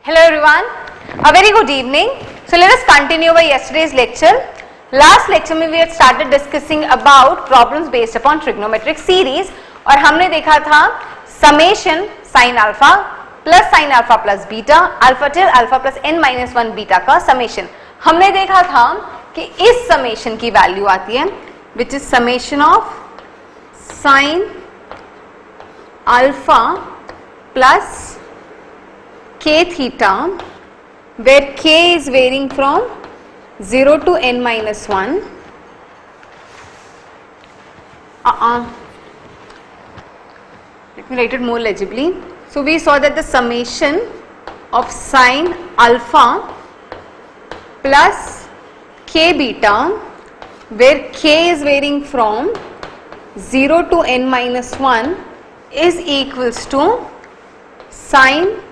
Hello everyone, a very good evening. So let us continue our yesterday's lecture. Last lecture में we had started discussing about problems based upon trigonometric series और हमने देखा था summation sin alpha plus sin alpha plus beta alpha till alpha plus n minus 1 beta का summation. हमने देखा था कि इस summation की value आती है which is summation of sin alpha plus k theta where k is varying from 0 to n minus 1. Let me write it more legibly. So we saw that the summation of sin alpha plus k beta where k is varying from 0 to n minus 1 is equals to sin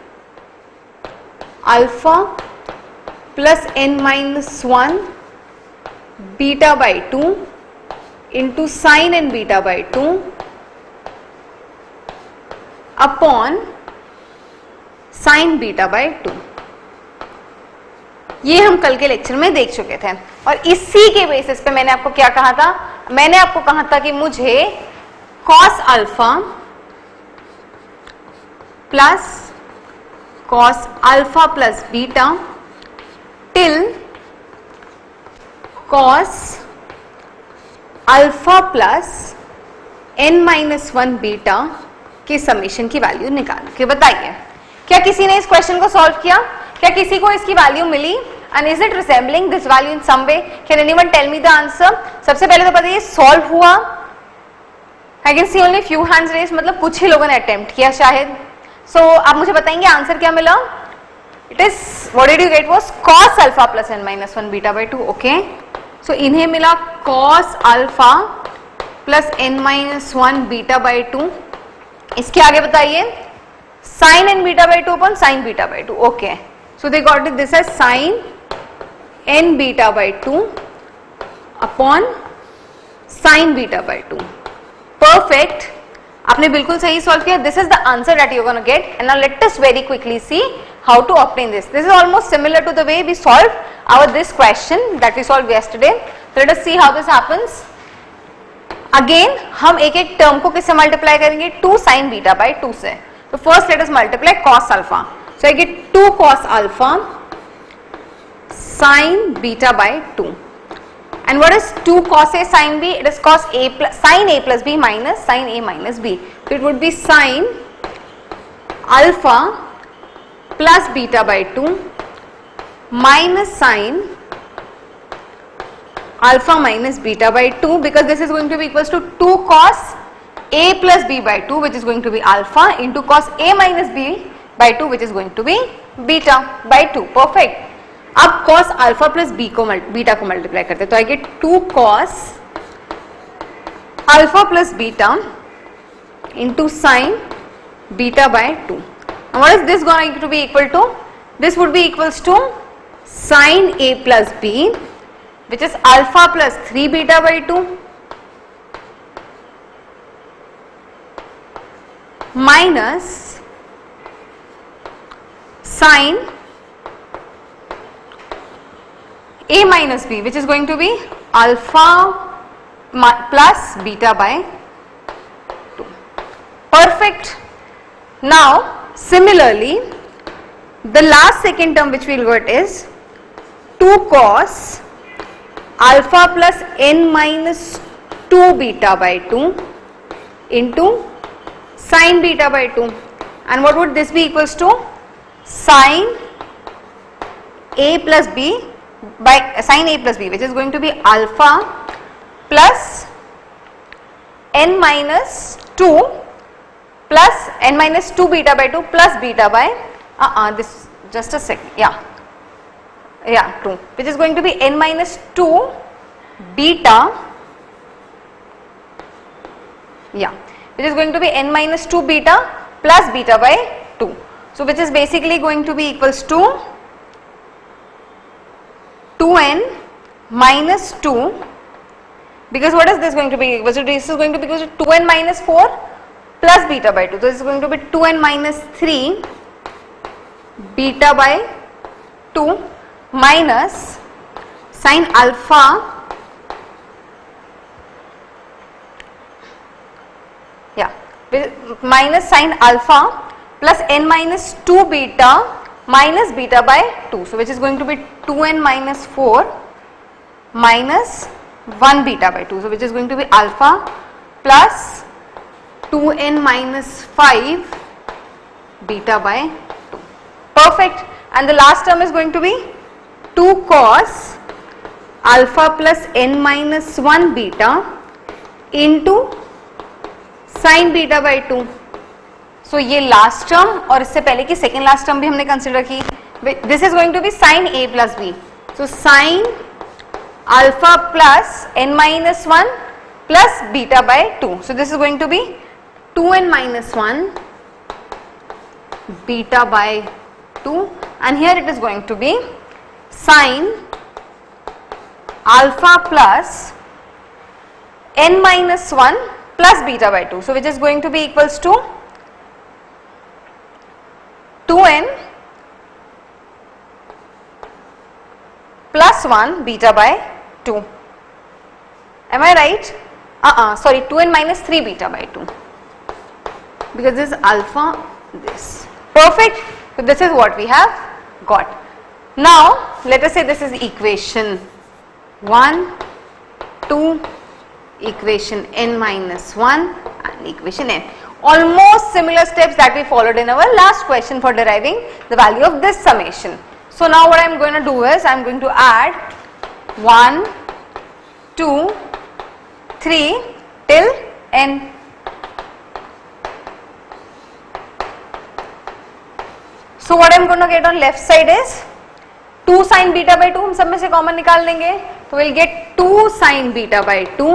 alpha plus n minus 1 beta by 2 into sin n beta by 2 upon sin beta by 2. ये हम कल के lecture में देख चुके थे और इसी के बेसिस पे मैंने आपको क्या कहा था, मैंने आपको कहा था कि मुझे cos alpha plus cos alpha plus beta till cos alpha plus n minus 1 beta के समेशन की वैल्यू निकाल के बताइए. क्या किसी ने इस क्वेश्चन को सॉल्व किया? क्या किसी को इसकी वैल्यू मिली? And is it resembling this value in some way? Can anyone tell me the answer? सबसे पहले तो बताइए सॉल्व हुआ? I can see only few hands raise, मतलब कुछ ही लोगों ने अटेम्प्ट किया शायद. So, आप मुझे बताएंगे आंसर क्या मिला? It is, what did you get was cos alpha plus n minus 1 beta by 2. Okay. So, इन्हें मिला cos alpha plus n minus 1 beta by 2. इसके आगे बताइए sin n beta by 2 upon sin beta by 2. Okay. So, they got this as sin n beta by 2 upon sin beta by 2. Perfect. आपने बिल्कुल सही solve किया. This is the answer that you gonna get. And now let us very quickly see how to obtain this. This is almost similar to the way we solve our this question that we solve yesterday. Let us see how this happens. Again हम एक एक term को किससे multiply करेंगे? 2 sin beta by 2 से. तो first let us multiply cos alpha. So I get 2 cos alpha sin beta by 2. And what is 2 cos A sin B? It is cos A plus sin A plus B minus sin A minus B. So it would be sin alpha plus beta by 2 minus sin alpha minus beta by 2, because this is going to be equals to 2 cos A plus B by 2, which is going to be alpha, into cos A minus B by 2, which is going to be beta by 2. Perfect. अब cos alpha plus beta को multiply करते हैं तो I get 2 cos alpha plus beta into sine beta by 2. What is this going to be equal to? This would be equals to sine A plus B which is alpha plus 3 beta by 2 minus sine A minus B, which is going to be alpha plus beta by 2. Perfect. Now, similarly, the last second term which we will get is 2 cos alpha plus n minus 2 beta by 2 into sin beta by 2. And what would this be equals to? Sin A plus B by sin A plus B, which is going to be alpha plus n minus 2 plus n minus 2 beta by 2 plus beta by this, just a second, yeah 2, which is going to be n minus 2 beta, which is going to be n minus 2 beta plus beta by 2. So which is basically going to be equals to 2n minus 2, because what is this going to be? This is going to be equal to 2n minus 4 plus beta by 2. So this is going to be 2n minus 3 beta by 2 minus sine alpha या minus sine alpha plus n minus 2 beta minus beta by 2. So which is going to be 2n minus 4 minus 1 beta by 2. So which is going to be alpha plus 2n minus 5 beta by 2. Perfect. And the last term is going to be 2 cos alpha plus n minus 1 beta into sin beta by 2. So ये last term और इससे पहले की second last term भी हमने consider की. This is going to be sine a plus b. So sine alpha plus n minus 1 plus beta by 2. So this is going to be 2n minus 1 beta by 2 and here it is going to be sin alpha plus n minus 1 plus beta by 2. So which is going to be equals to 2n plus 1 beta by 2. Am I right? Sorry, 2n minus 3 beta by 2 because this is alpha this. Perfect. So this is what we have got. Now let us say this is equation 1, 2, equation n minus 1 and equation n. Almost similar steps that we followed in our last question for deriving the value of this summation. So now what I am going to do is I am going to add 1, 2, 3 till n. So what I am going to get on left side is 2 sin beta by 2. हम सब में से common निकाल लेंगे तो we'll get 2 sin beta by 2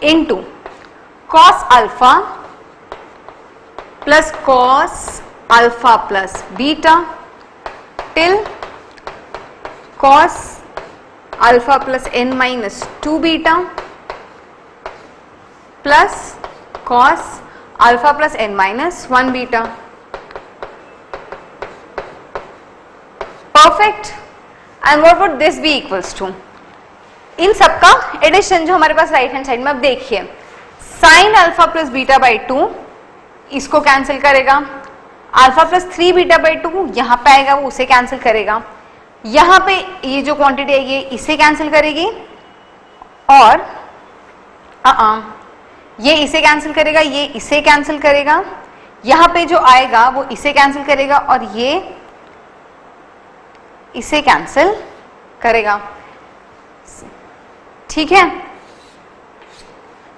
into cos alpha plus cos alpha plus beta till cos alpha plus n minus 2 beta plus cos alpha plus n minus 1 beta. Perfect. And what would this be equals to? इन सबका addition जो हमारे पास right hand side में, अब देखिए sine alpha plus beta by 2 इसको cancel करेगा, alpha plus 3 beta by 2 यहाँ पे आएगा वो उसे कैंसिल करेगा, यहाँ पे ये जो क्वांटिटी आएगी इसे कैंसिल करेगी और ये इसे कैंसिल करेगा, ये इसे कैंसिल करेगा, यहाँ पे जो आएगा वो इसे कैंसिल करेगा और ये इसे कैंसिल करेगा. ठीक है.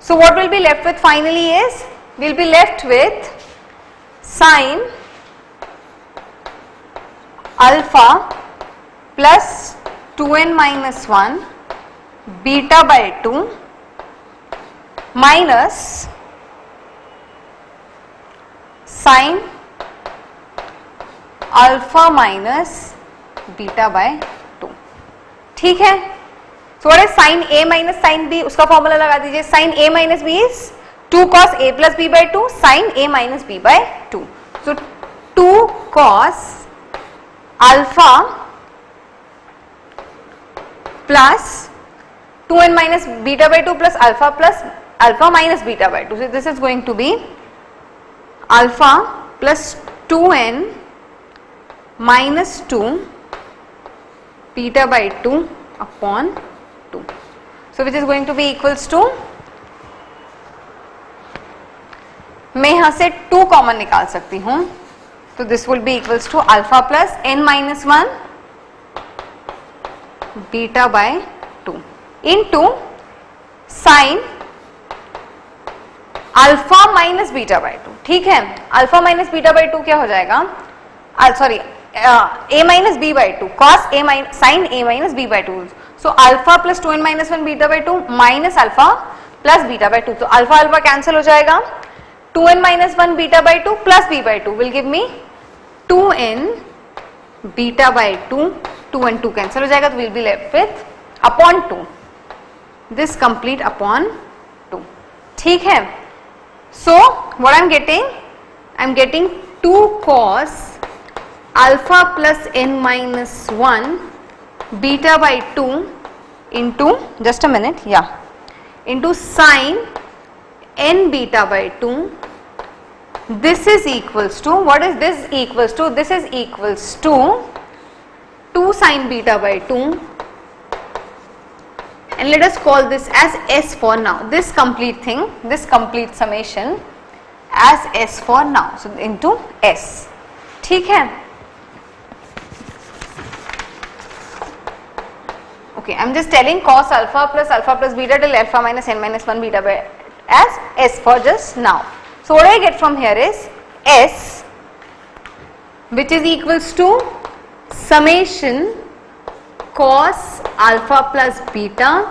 So what will be left with finally is we'll be left with sin alpha plus 2n minus 1 beta by 2 minus sin alpha minus beta by 2. ठीक है. So what is sin a minus sin b? उसका formula लगा दीजिए. sin a minus b is 2 cos a plus b by 2 sin a minus b by 2. So 2 cos alpha plus 2n minus beta by 2 plus alpha minus beta by 2. So this is going to be alpha plus 2n minus 2 beta by 2 upon 2. So which is going to be equals to, मैं यहाँ से 2 common निकाल सकती हूँ तो this will be equals to alpha plus n minus 1 beta by 2 into sin alpha minus beta by 2. ठीक है. alpha minus beta by 2 क्या हो जाएगा? Sorry a minus b by 2 cos a minus sin a minus b by 2. So alpha plus 2n minus 1 beta by 2 minus alpha plus beta by 2. तो alpha alpha cancel हो जाएगा. 2n minus 1 beta by 2 plus b by 2 will give me 2n beta by 2. 2 and 2 cancel हो जाएगा तो we'll be left with upon 2. This complete upon 2. ठीक है. So what I'm getting? I'm getting 2 cos alpha plus n minus 1 beta by 2 into, just a minute, yeah, into sine n beta by 2. This is equals to, what is this equals to? This is equals to 2 sine beta by 2, and let us call this as S for now. This complete thing, this complete summation as S for now. So into S. ठीक है? Okay, I'm just telling cos alpha plus beta till alpha minus n minus 1 beta by as S for just now. So what I get from here is S, which is equals to summation cos alpha plus beta,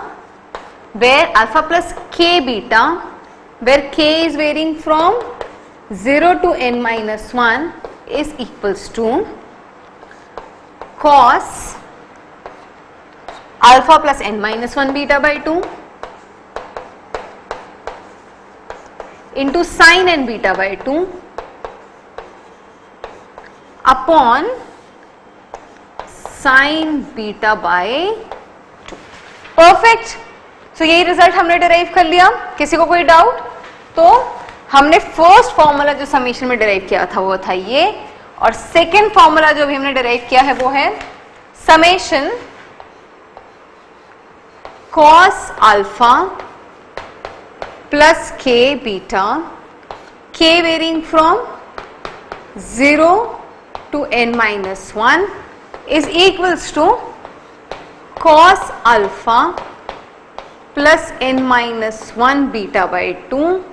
where alpha plus k beta, where k is varying from 0 to n minus 1, is equals to cos alpha plus n minus 1 beta by 2 into sin n beta by 2 upon sin beta by 2. Perfect. सो यही result हमने derive कर लिया. किसी को कोई doubt? तो हमने first formula जो समीशन में डिराइव किया था वो था ये, और सेकेंड फॉर्मूला जो भी हमने डिराइव किया है वो है summation cos alpha plus k beta, k varying from 0 to n minus 1 is equals to cos alpha plus n minus 1 beta by 2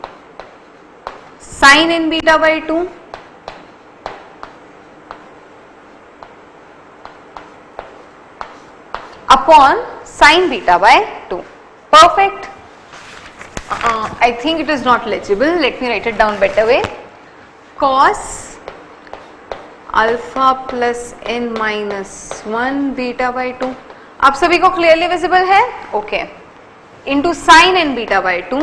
sin n beta by 2 upon sin beta by 2. Perfect. I think it is not legible. Let me write it down better way. Cos alpha plus n minus 1 beta by 2. आप सभी को clearly visible है? Okay. Into sine n beta by 2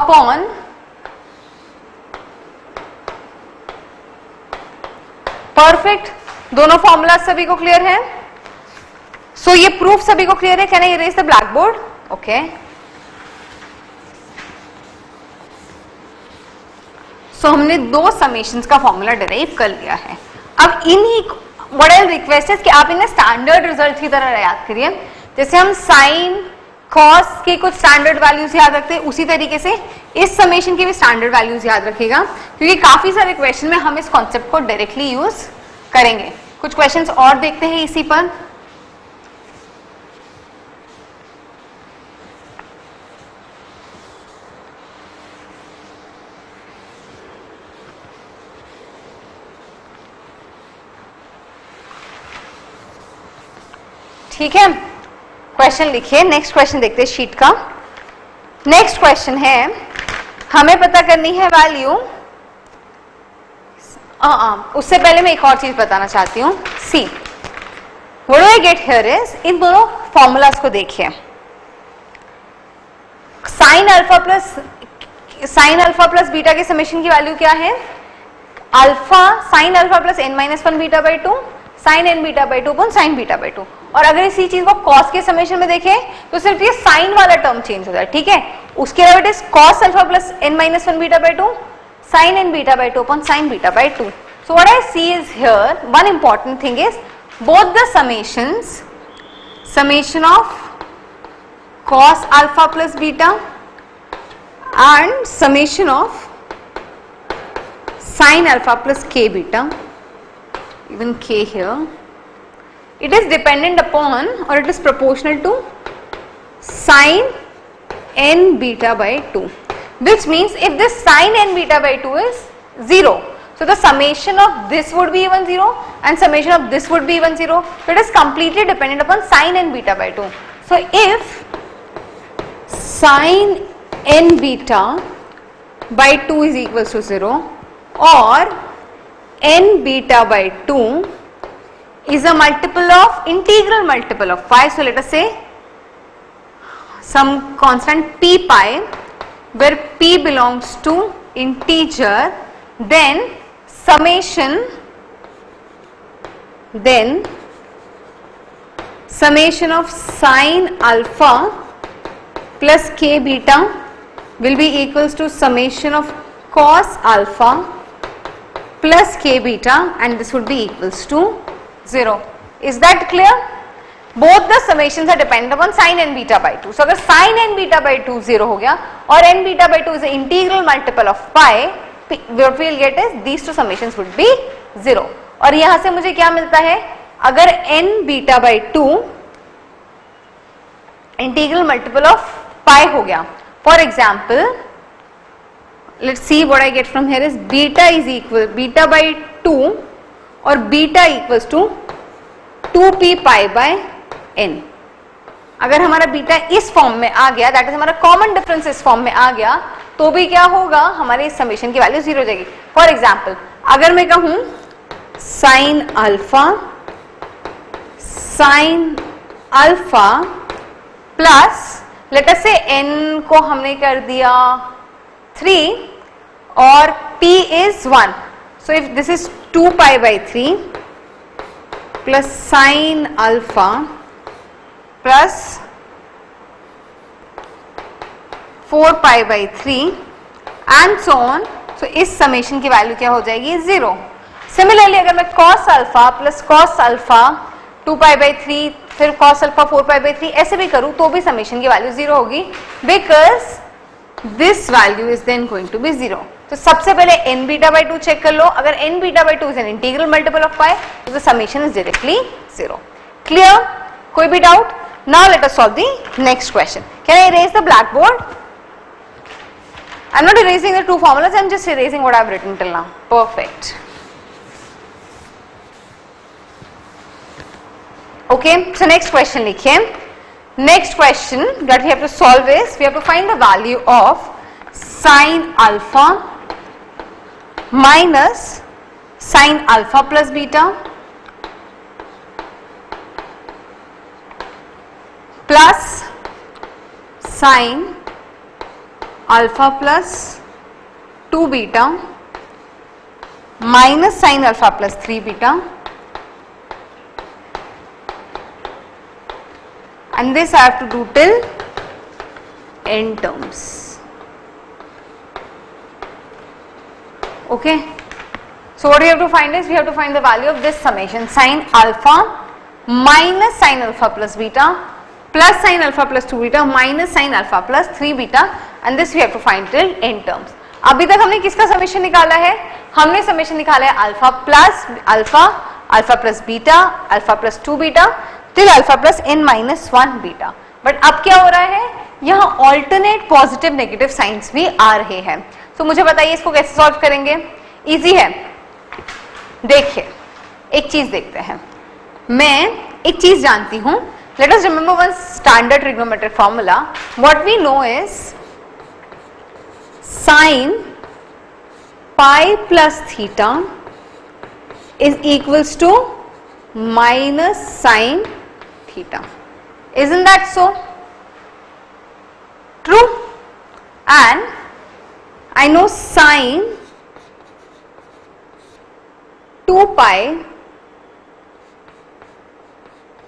upon perfect. दोनों formula सभी को clear है? सो ये proof सभी को क्लियर है? Can I erase the blackboard? Okay. So हमने दो समेशंस का फॉर्मूला डिराइव कर लिया है. अब इन्हीं व्हाट आई रिक्वेस्ट है कि आप इन्हें स्टैंडर्ड रिजल्ट की तरह याद करिए. जैसे हम साइन कॉस के कुछ स्टैंडर्ड वैल्यूज याद रखते हैं, उसी तरीके से इस समेशन के भी स्टैंडर्ड वैल्यूज याद रखिएगा, क्योंकि काफी सारे क्वेश्चन में हम इस कॉन्सेप्ट को डायरेक्टली यूज करेंगे. कुछ क्वेश्चंस और देखते हैं इसी पर. ठीक है, क्वेश्चन लिखिए. नेक्स्ट क्वेश्चन देखते हैं शीट का. नेक्स्ट क्वेश्चन है, हमें पता करनी है वैल्यू. उससे पहले मैं एक और चीज बताना चाहती हूँ. See what do I get here is, इन दोनों फॉर्मूलाज को देखिए. साइन अल्फा प्लस बीटा के समेशन की वैल्यू क्या है? Alpha sine alpha plus n minus 1 beta by 2 sine n beta by 2 upon sine beta by 2. और अगर इसी चीज को कॉस के समेशन में देखें तो सिर्फ ये साइन वाला टर्म चेंज होता है. ठीक है, उसके अलावा it is cos alpha plus n minus 1 beta by 2 sine n beta by 2 upon sine beta by 2. So what I see is here, one important thing is both the summations, summation of cos alpha plus beta and summation of sin alpha plus k beta, even k here, it is dependent upon or it is proportional to sin n beta by 2, which means if this sin n beta by 2 is 0, so the summation of this would be even 0 and summation of this would be even 0. So it is completely dependent upon sin n beta by 2. So if sin n beta by 2 is equals to 0 or n beta by 2 is a multiple of integral multiple of pi. So let us say some constant p pi where p belongs to integer, then summation of sine alpha plus k beta will be equals to summation of cos alpha plus k beta, and this would be equals to 0. Is that clear? Both the summations are dependent upon sin n beta by 2. So अगर sin n beta by 2 0 हो गया और n beta by 2 is the integral multiple of pi, what we will get is these two summations would be 0. और यहां से मुझे क्या मिलता है, अगर n beta by 2 integral multiple of pi हो गया, for example let's see what I get from here is beta by 2 और beta equals to 2p pi by n. अगर हमारा बीटा इस फॉर्म में आ गया, दैट इज हमारा कॉमन डिफरेंस इस फॉर्म में आ गया, तो भी क्या होगा, हमारे इस समेशन की वैल्यू 0 हो जाएगी. फॉर एग्जाम्पल अगर मैं कहूं sign alpha plus let us से n को हमने कर दिया 3 और p is 1, so if this is 2 pi by 3 plus sin alpha plus 4 pi by 3 and so on, so इस समेशन की वैल्यू क्या हो जाएगी, 0. सिमिलरली अगर मैं cos alpha plus cos alpha 2 pi by 3 फिर cos alpha 4 pi by 3 ऐसे भी करूं तो भी समेशन की वैल्यू 0 होगी, because this value is then going to be 0. तो सबसे पहले n बीटा by 2 चेक कर लो, अगर n beta by 2 is an integral multiple of pi तो the summation is directly 0. Clear? कोई भी doubt? Now let us solve the next question. Can I erase the blackboard? I am not erasing the two formulas, I am just erasing what I have written till now. Perfect. Okay, so next question लिखिए. Next question that we have to solve is we have to find the value of sin alpha minus sin alpha plus beta plus sin alpha plus 2 beta minus sin alpha plus 3 beta, and this I have to do till n terms. Okay, so what we have to find is we have to find the value of this summation sin alpha minus sin alpha plus beta plus sin alpha plus 2 beta minus sin alpha plus 3 beta, and this we have to find till n terms. अभी तक हमने किसका summation निकाला है? हमने summation निकाला है alpha plus alpha plus beta, alpha plus 2 beta till alpha plus n minus 1 beta. But अब क्या हो रहा है, यहाँ ऑल्टरनेट पॉजिटिव नेगेटिव साइंस भी आ रहे हैं. तो मुझे बताइए इसको कैसे सॉल्व करेंगे? इजी है. देखिए एक चीज देखते हैं. मैं एक चीज जानती हूं. Let us remember one standard trigonometric formula. What we know is sine pi plus theta is equals to minus sin theta. Isn't that so? True? And I know sin 2 pi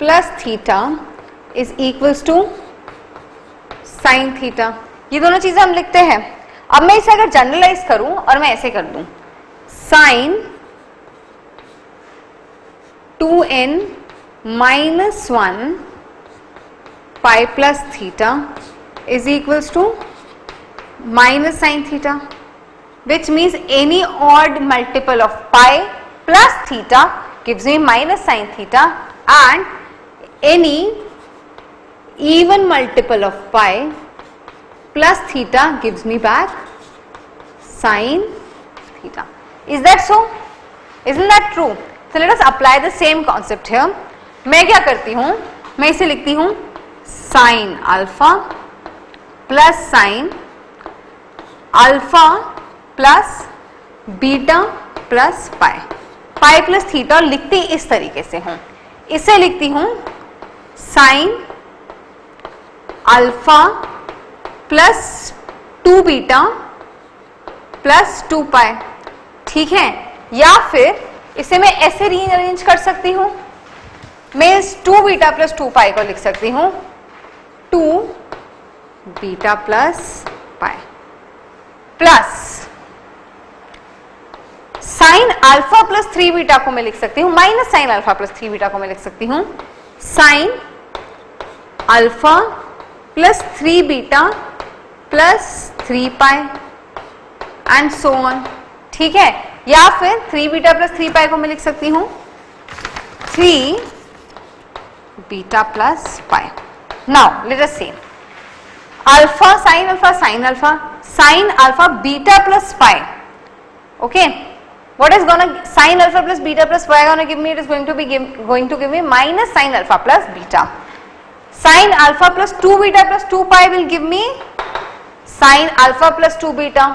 plus theta is equals to sin theta. ये दोनों चीजें हम लिखते हैं. अब मैं इसे अगर जनरलाइज करूं और मैं ऐसे कर दूं sin 2n minus 1 pi plus theta is equals to minus sin theta, which means any odd multiple of pi plus theta gives me minus sin theta, and any even multiple of pi plus theta gives me back sin theta. Is that so? Isn't that true? So let us apply the same concept here. मैं क्या करती हूँ, मैं इसे लिखती हूँ sin alpha plus sin alpha plus beta plus pi. pi plus theta लिखती इस तरीके से हूँ. इसे लिखती हूँ sin alpha plus 2 beta plus 2 पाई, ठीक है। या फिर इसे मैं ऐसे रीअरेंज कर सकती हूं, मैं इस 2 बीटा प्लस 2 पाई को लिख सकती हूं 2 beta plus pi plus sign alpha plus 3 beta को मैं लिख सकती हूं minus sine alpha plus 3 beta को मैं लिख सकती हूं sign alpha plus 3 beta plus 3 pi and so on, ठीक है। या फिर 3 बीटा प्लस 3 पाई को मैं लिख सकती हूं 3 beta plus pi. Now let us see alpha sine alpha sine alpha beta plus pi, okay, what is gonna sin alpha plus beta plus y gonna give me? It is going to give me minus sin alpha plus beta. Sin alpha plus 2 beta plus 2 pi will give me sin alpha plus 2 beta.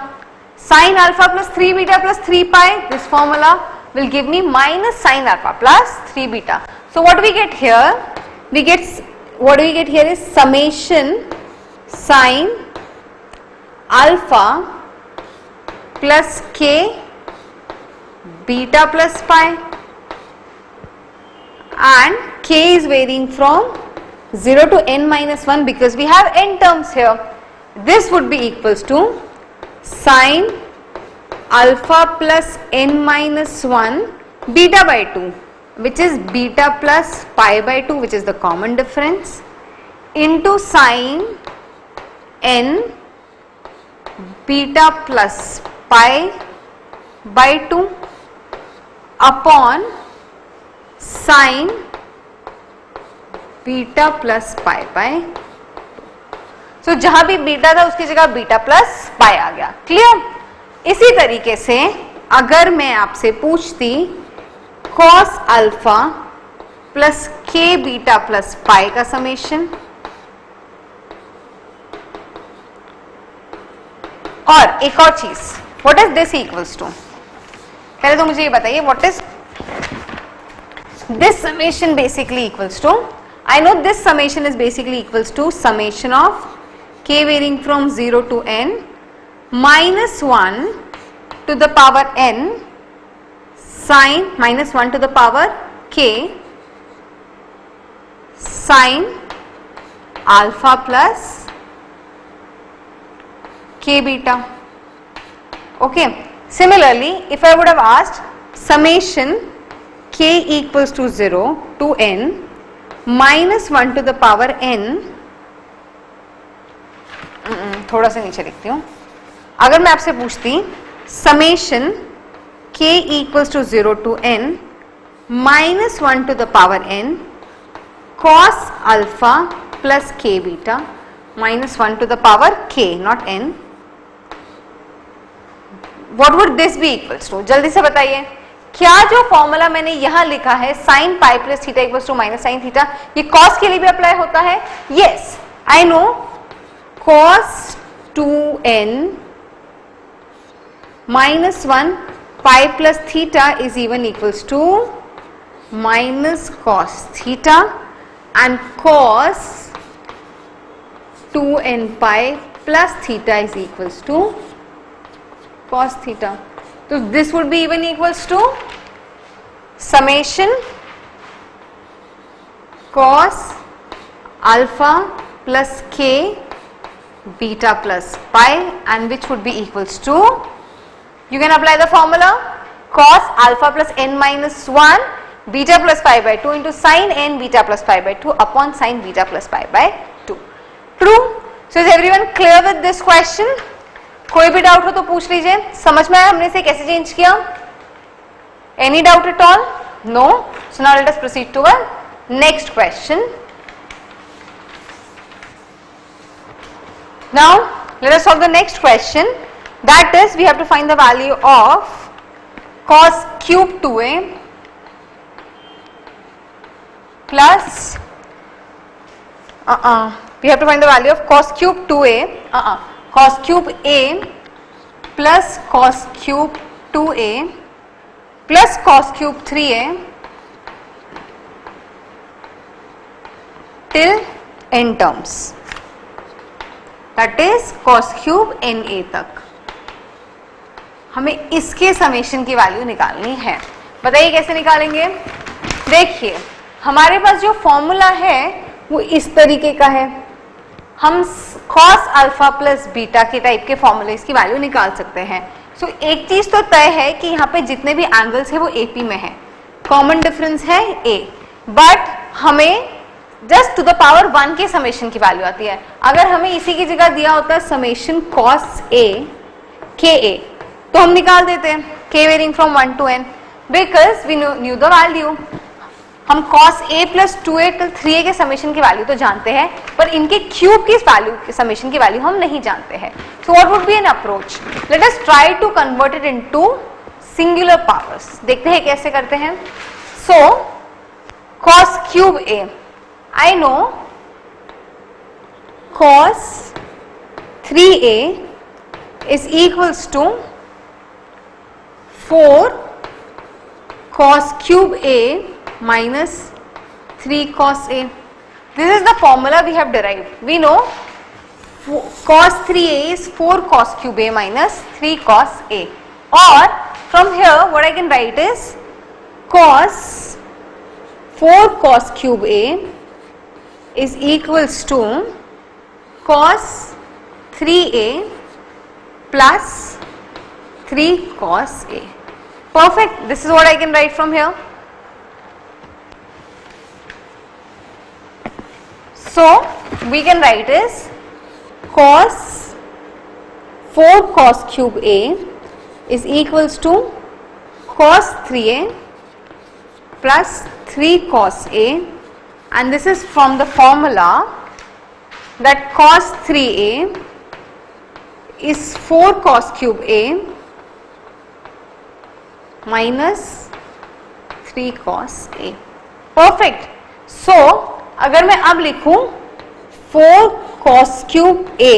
Sin alpha plus 3 beta plus 3 pi, this formula will give me minus sin alpha plus 3 beta. So what we get here? What we get here is summation sin alpha plus k beta plus pi, and k is varying from 0 to n minus 1 because we have n terms here. This would be equals to sin alpha plus n minus 1 beta by 2, which is beta plus pi by 2, which is the common difference, into sin n beta plus pi by 2 upon sin beta plus pi by 2। सो जहां भी beta था उसकी जगह beta plus पाई आ गया, clear. इसी तरीके से अगर मैं आपसे पूछती कॉस अल्फा प्लस के बीटा प्लस पाई का समेशन, और एक और चीज, what is this equals to, पहले तो मुझे ये बताइए what is this summation basically equals to. I know this summation is basically equals to summation of k varying from 0 to n minus 1 to the power n sin minus 1 to the power k sin alpha plus k beta, okay. Similarly, if I would have asked summation k equals to 0 to n minus 1 to the power n, थोड़ा सा नीचे लिखती हूं, अगर मैं आपसे पूछती summation k equals to 0 to n minus 1 to the power n cos alpha plus k beta minus 1 to the power k, not n, what would this be equals to? जल्दी से बताइए, क्या जो फॉर्मूला मैंने यहां लिखा है sine pi plus theta equals to minus sine theta, ये कॉस के लिए भी अप्लाई होता है? Yes, I know cos 2n minus 1 pi plus theta is even equals to minus cos theta and cos 2n pi plus theta is equals to cos theta. So this would be even equals to summation cos alpha plus k beta plus pi, and which would be equals to, you can apply the formula cos alpha plus n minus 1 beta plus pi by 2 into sin n beta plus pi by 2 upon sin beta plus pi by 2. True? So is everyone clear with this question? कोई भी doubt हो तो पूछ लीजिए, समझ में आया हमने इसे कैसे चेंज किया? Any doubt at all? No? So now let us proceed to our next question. Now let us solve the next question, that is we have to find the value of cos cube 2a plus we have to find the value of cos cube 2a cos cube a plus cos cube 2a plus cos cube 3a till n terms, that is cos cube na तक. हमें इसके summation की value निकालनी है। बताइए कैसे निकालेंगे। देखिए हमारे पास जो फॉर्मूला है वो इस तरीके का है, हम cos अल्फा प्लस बीटा के टाइप के फॉर्मूले की वैल्यू निकाल सकते हैं। सो एक चीज तो तय है कि यहाँ पे जितने भी एंगल्स है वो एपी में है, कॉमन डिफरेंस है ए, बट हमें जस्ट टू द पावर 1 के समेशन की वैल्यू आती है। अगर हमें इसी की जगह दिया होता है समेशन cos a के a, तो हम निकाल देते हैं k varying from 1 to n because we knew the value. हम cos a plus 2a till 3a के समेशन की वैल्यू तो जानते हैं, पर इनके क्यूब की वैल्यू समेशन की वैल्यू हम नहीं जानते हैं। So what would be an approach, let us try to convert it into singular powers. देखते हैं कैसे करते हैं। So cos cube a, I know cos 3a is equals to 4 cos cube a minus 3 cos a. This is the formula we have derived. We know cos 3a is 4 cos cube a minus 3 cos a. Or from here what I can write is cos 4 cos cube a is equals to cos 3a plus 3 cos a. Perfect. This is what I can write from here. So we can write is cos 4 cos cube a is equals to cos 3a plus 3 cos a, and this is from the formula that cos 3a is 4 cos cube a minus 3 cos a. Perfect. So अगर मैं अब लिखूं 4 cos cube a,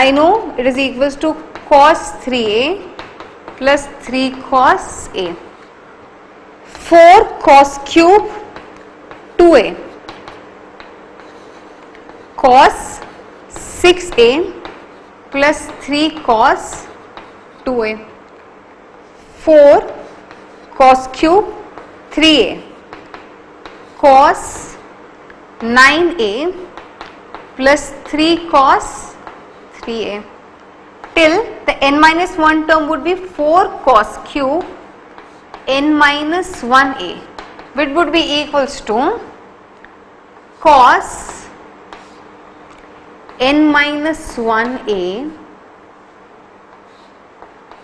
I know it is equals to cos 3a plus 3 cos a. 4 cos cube 2a cos 6a plus 3 cos 2a. 4 cos cube 3a cos 9a plus 3 cos 3a till the n minus 1 term would be 4 cos cube n minus 1a, which would be equals to cos n minus 1a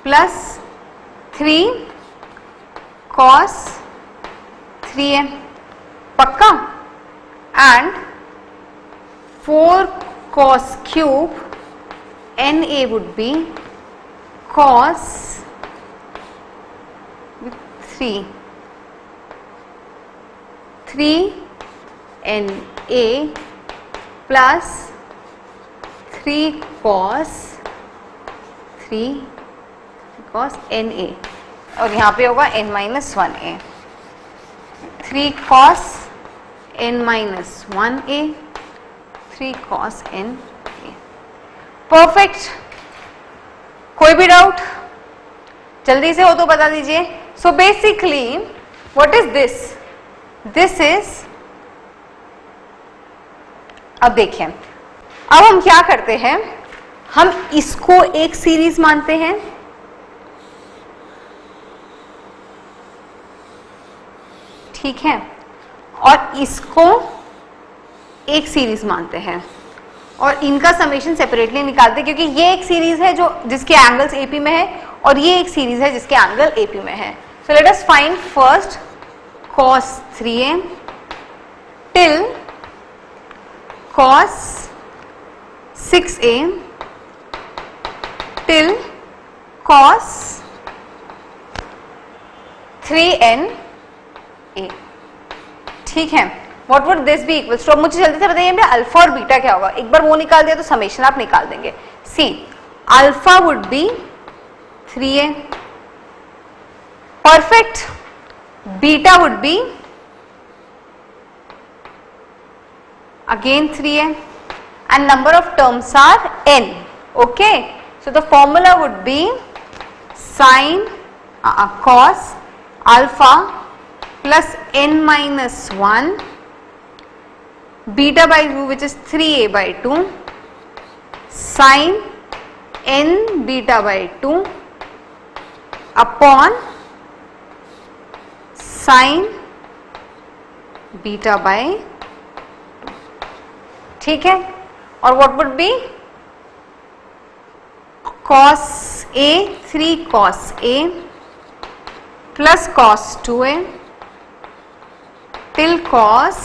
plus 3 cos 3a. पक्का? And 4 cos cube na would be cos 3 na plus 3 cos na, और यहाँ पे होगा n minus 1a. 3 cos n minus 1a, 3 cos n a. Perfect. कोई भी doubt जल्दी से हो तो बता दीजिए. So basically what is this? This is, अब देखिए, अब हम क्या करते हैं, हम इसको एक सीरीज मानते हैं, ठीक है, और इसको एक सीरीज मानते हैं, और इनका समेशन सेपरेटली निकालते हैं, क्योंकि ये एक सीरीज है जो जिसके एंगल्स एपी में है, और ये एक सीरीज है जिसके एंगल एपी में है. So let us find first cos 3a till cos 6a till cos 3na. ठीक है. What would this be equals to? अब मुझे जल्दी से बताइए बेटा अल्फा और बीटा क्या होगा. एक बार वो निकाल दिया तो समेशन आप निकाल देंगे. See alpha would be 3a, perfect. Beta would be again 3a, and number of terms are n. Okay, so the formula would be sin cos alpha plus n minus 1 beta by 2 which is 3a by 2 sin n beta by 2 upon sin beta by, ठीक है, और what would B cos a 3 cos a plus cos 2a till cos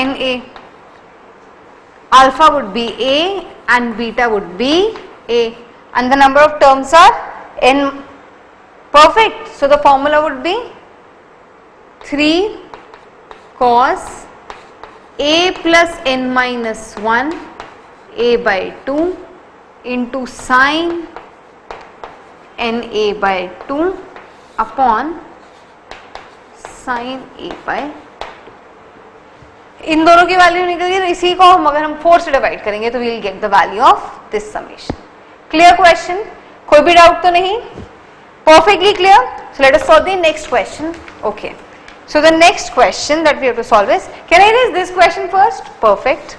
n a. Alpha would be a and beta would be a and the number of terms are n. Perfect. So the formula would be 3 cos a plus n minus 1 a by 2 into sin n a by 2 upon sin a by, इन दोनों की value निकल गई, इसी को हम अगर हम 4 से डिवाइड करेंगे तो we will get the value of this summation. Clear question? कोई भी डाउट तो नहीं? Perfectly clear? So let us solve the next question. Okay. So the next question that we have to solve is, can I raise this question first? Perfect.